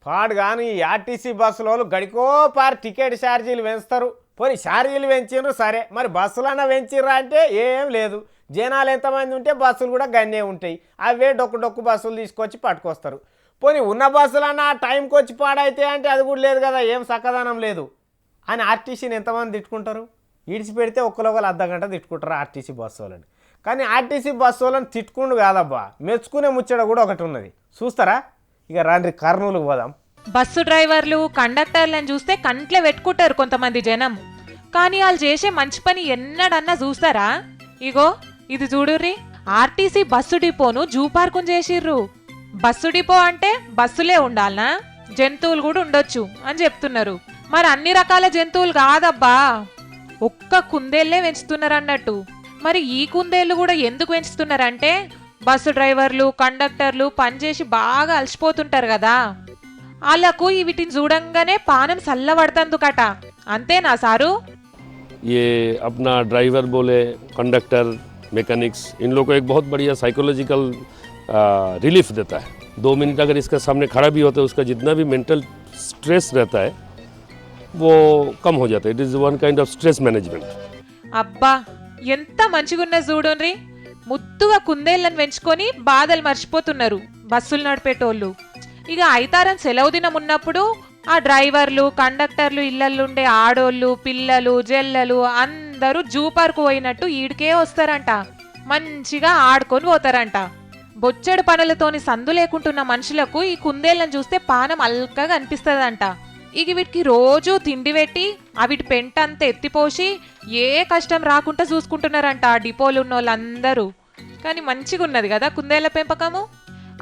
పాడు కానీ ఈ ఆర్టీసీ బస్సుల వాళ్ళు గడికో పారి టికెట్ ఛార్జీలు పెంచుతారు. పోనీ ఛార్జీలు పెంచిర్రు సరే, మరి బస్సులన్నా పెంచిర్రా అంటే ఏం లేదు. జనాలు ఎంతమంది ఉంటే బస్సులు కూడా గన్నే ఉంటాయి. అవే డొక్కు బస్సులు తీసుకొచ్చి పట్టుకొస్తారు. పోనీ ఉన్న బస్సులన్నా టైంకి వచ్చి పాడైతే అంటే అది కూడా లేదు కదా, ఏం చక్కదనం లేదు అని ఆర్టీసీని ఎంతమంది తిట్టుకుంటారు. ఈడిచిపెడితే ఒక్కరొకరు అర్ధగంట తిట్టుకుంటారు ఆర్టీసీ బస్సు వాళ్ళని. కానీ ఆర్టీసీ బస్సు వాళ్ళని తిట్టుకుండు కాదబ్బా, మెచ్చుకునే ముచ్చట కూడా ఒకటి ఉన్నది. చూస్తారా? ఇక రాండ్రి కర్నూలుకు పోదాం. బస్సు డ్రైవర్లు కండక్టర్లను చూస్తే కంట్లే పెట్టుకుంటారు కొంతమంది జనం. కానీ వాళ్ళు చేసే మంచి పని ఎన్నడన్నా చూస్తారా? ఇగో ఇది చూడుర్రి, ఆర్టీసీ బస్సు డిపోను జూ పార్కును చేసిర్రు. బస్సు డిపో అంటే బస్సులే ఉండాలనా, జంతువులు కూడా ఉండొచ్చు అని చెప్తున్నారు. మరి అన్ని రకాల జంతువులు కాదబ్బా, ఒక్క కుందేళ్లే పెంచుతున్నారు అన్నట్టు. మరి ఈ కుందేళ్లు కూడా ఎందుకు పెంచుతున్నారంటే బస్సు డ్రైవర్లు కండక్టర్లు పనిచేసి బాగా అలసిపోతుంటారు కదా, వాళ్ళకు వీటిని చూడంగానే పానం చల్లబడుతుందుకట. అంతేనా సారు? ये अपना ड्राइवर बोले, कंडक्टर, मैकेनिक्स, इन लोगों को एक बहुत बढ़िया साइकोलॉजिकल रिलीफ देता है. 2 मिनट अगर इसके सामने खड़ा भी होता है, उसका जितना भी मेंटल स्ट्रेस रहता है वो कम हो जाता है. It is one kind of stress management. అబ్బా ఎంత మంచిగున్న చూడుండ్రి, ముద్దుగా కుందేళ్లను పెంచుకొని బాధలు మర్చిపోతున్నారు బస్సులు నడిపేటోళ్ళు. ఇక ఐతారం సెలవు దినం ఉన్నప్పుడు ఆ డ్రైవర్లు కండక్టర్లు ఇళ్లలుండే ఆడోళ్ళు పిల్లలు జల్లలు అందరూ జూ పార్కు పోయినట్టు ఈడికే వస్తారంట. మంచిగా ఆడుకొని పోతారంట. బొచ్చెడు పనులతోని సందు లేకుంటున్న మనుషులకు ఈ కుందేళ్లను చూస్తే పానం అల్కగా అనిపిస్తుందంట. ఇక వీటికి రోజు తిండి పెట్టి అవిటి పెంట అంతా ఎత్తిపోసి ఏ కష్టం రాకుండా చూసుకుంటున్నారంట ఆ డిపోలు ఉన్న వాళ్ళందరూ. కానీ మంచిగా ఉన్నది కదా కుందేళ్ల పెంపకము.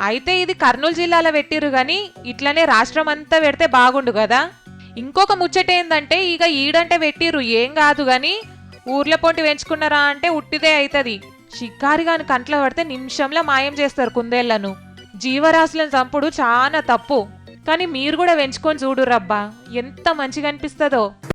అయితే ఇది కర్నూలు జిల్లాలో పెట్టిర్రు గాని ఇట్లనే రాష్ట్రం అంతా పెడితే బాగుండు కదా. ఇంకొక ముచ్చట ఏందంటే, ఇక ఈడంటే పెట్టిర్రు ఏం కాదు గాని ఊర్ల పొంటి పెంచుకున్నారా అంటే ఉట్టిదే అవుతుంది. షికారి గాని కంట్లో పడితే నిమిషంలో మాయం చేస్తారు కుందేళ్లను. జీవరాశులను చంపుడు చాలా తప్పు. కానీ మీరు కూడా పెంచుకొని చూడు రబ్బా, ఎంత మంచిగా అనిపిస్తుందో.